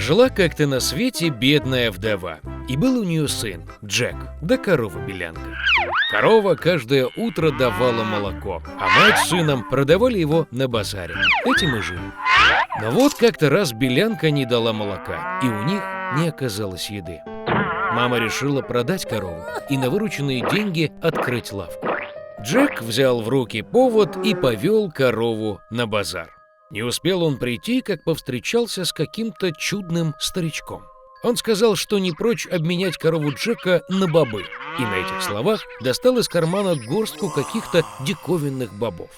Жила как-то на свете бедная вдова, и был у нее сын, Джек, да корова-белянка. Корова каждое утро давала молоко, а мать с сыном продавали его на базаре. Этим и жили. Но вот как-то раз белянка не дала молока, и у них не оказалось еды. Мама решила продать корову и на вырученные деньги открыть лавку. Джек взял в руки повод и повел корову на базар. Не успел он прийти, как повстречался с каким-то чудным старичком. Он сказал, что не прочь обменять корову Джека на бобы, и на этих словах достал из кармана горстку каких-то диковинных бобов.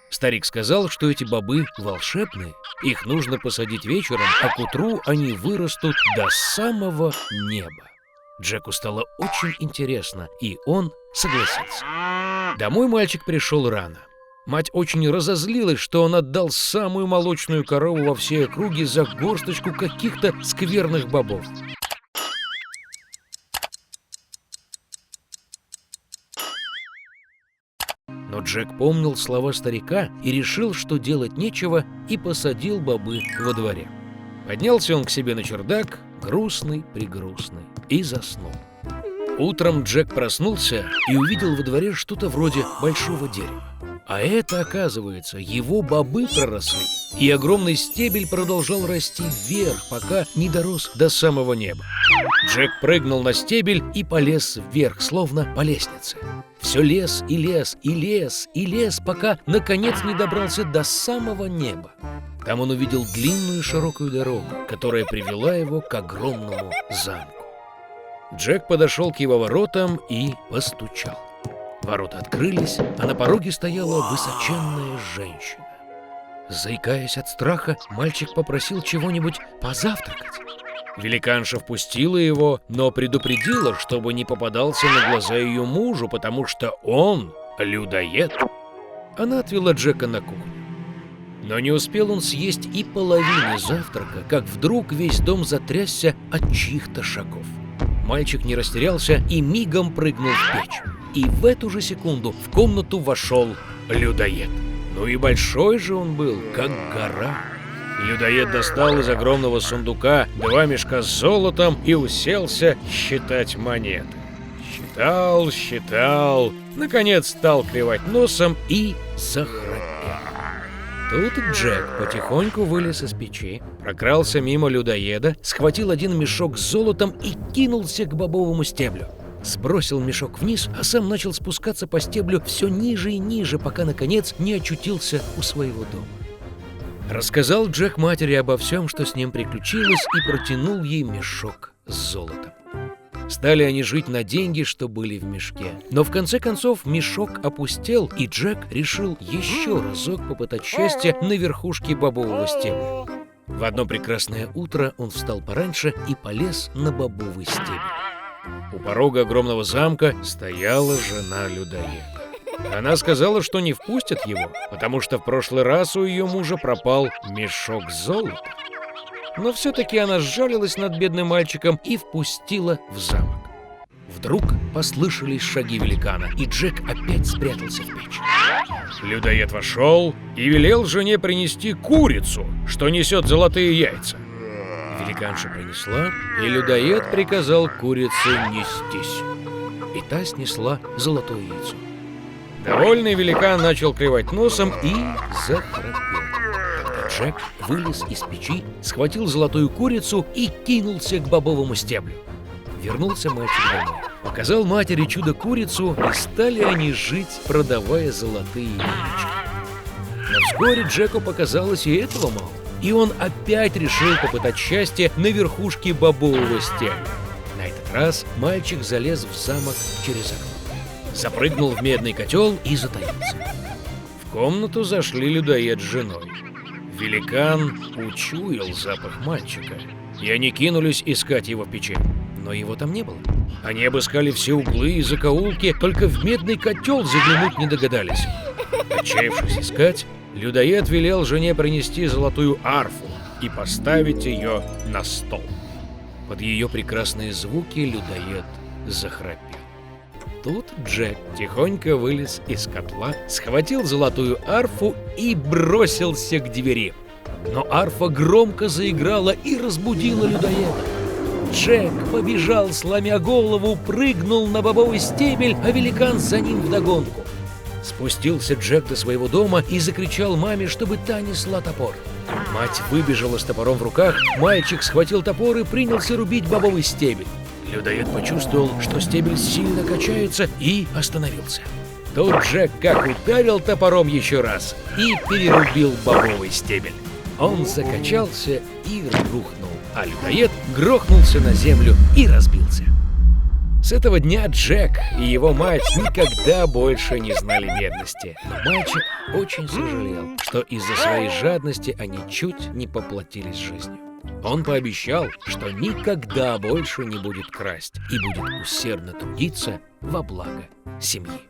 Старик сказал, что эти бобы волшебные, их нужно посадить вечером, а к утру они вырастут до самого неба. Джеку стало очень интересно, и он согласился. Домой мальчик пришел рано. Мать очень разозлилась, что он отдал самую молочную корову во всей округе за горсточку каких-то скверных бобов. Но Джек помнил слова старика и решил, что делать нечего, и посадил бобы во дворе. Поднялся он к себе на чердак, грустный-прегрустный, и заснул. Утром Джек проснулся и увидел во дворе что-то вроде большого дерева. А это, оказывается, его бобы проросли, и огромный стебель продолжал расти вверх, пока не дорос до самого неба. Джек прыгнул на стебель и полез вверх, словно по лестнице. Все лез и лез, и лез, и лез, пока, наконец, не добрался до самого неба. Там он увидел длинную широкую дорогу, которая привела его к огромному замку. Джек подошел к его воротам и постучал. Ворота открылись, а на пороге стояла высоченная женщина. Заикаясь от страха, мальчик попросил чего-нибудь позавтракать. Великанша впустила его, но предупредила, чтобы не попадался на глаза ее мужу, потому что он людоед. Она отвела Джека на кухню. Но не успел он съесть и половины завтрака, как вдруг весь дом затрясся от чьих-то шагов. Мальчик не растерялся и мигом прыгнул в печь. И в эту же секунду в комнату вошел людоед. Ну и большой же он был, как гора. Людоед достал из огромного сундука 2 мешка с золотом и уселся считать монеты. Считал, наконец стал клевать носом и захрапел. Тут Джек потихоньку вылез из печи, прокрался мимо людоеда, схватил один мешок с золотом и кинулся к бобовому стеблю. Сбросил мешок вниз, а сам начал спускаться по стеблю все ниже и ниже, пока, наконец, не очутился у своего дома. Рассказал Джек матери обо всем, что с ним приключилось, и протянул ей мешок с золотом. Стали они жить на деньги, что были в мешке. Но в конце концов мешок опустел, и Джек решил еще разок попытать счастье на верхушке бобового стебля. В одно прекрасное утро он встал пораньше и полез на бобовый стебель. У порога огромного замка стояла жена людоеда. Она сказала, что не впустит его, потому что в прошлый раз у ее мужа пропал мешок золота. Но все-таки она сжалилась над бедным мальчиком и впустила в замок. Вдруг послышались шаги великана, и Джек опять спрятался в печь. Людоед вошел и велел жене принести курицу, что несет золотые яйца. Великанша принесла, и людоед приказал курице нестись. И та снесла золотое яйцо. Довольный великан начал клевать носом и захрапел. Тогда Джек вылез из печи, схватил золотую курицу и кинулся к бобовому стеблю. Вернулся мальчик домой, показал матери чудо-курицу, и стали они жить, продавая золотые яички. Но вскоре Джеку показалось и этого мало. И он опять решил попытать счастье на верхушке бобового стебля. На этот раз мальчик залез в замок через окно, запрыгнул в медный котел и затаился. В комнату зашли людоед с женой. Великан учуял запах мальчика, и они кинулись искать его в печи. Но его там не было. Они обыскали все углы и закоулки, только в медный котел заглянуть не догадались. Отчаявшись искать, людоед велел жене принести золотую арфу и поставить ее на стол. Под ее прекрасные звуки людоед захрапел. Тут Джек тихонько вылез из котла, схватил золотую арфу и бросился к двери. Но арфа громко заиграла и разбудила людоеда. Джек побежал, сломя голову, прыгнул на бобовый стебель, а великан за ним вдогонку. Спустился Джек до своего дома и закричал маме, чтобы та несла топор. Мать выбежала с топором в руках, мальчик схватил топор и принялся рубить бобовый стебель. Людоед почувствовал, что стебель сильно качается, и остановился. Тут Джек как ударил топором еще раз и перерубил бобовый стебель. Он закачался и рухнул, а людоед грохнулся на землю и разбился. С этого дня Джек и его мать никогда больше не знали бедности. Но мальчик очень сожалел, что из-за своей жадности они чуть не поплатились жизнью. Он пообещал, что никогда больше не будет красть и будет усердно трудиться во благо семьи.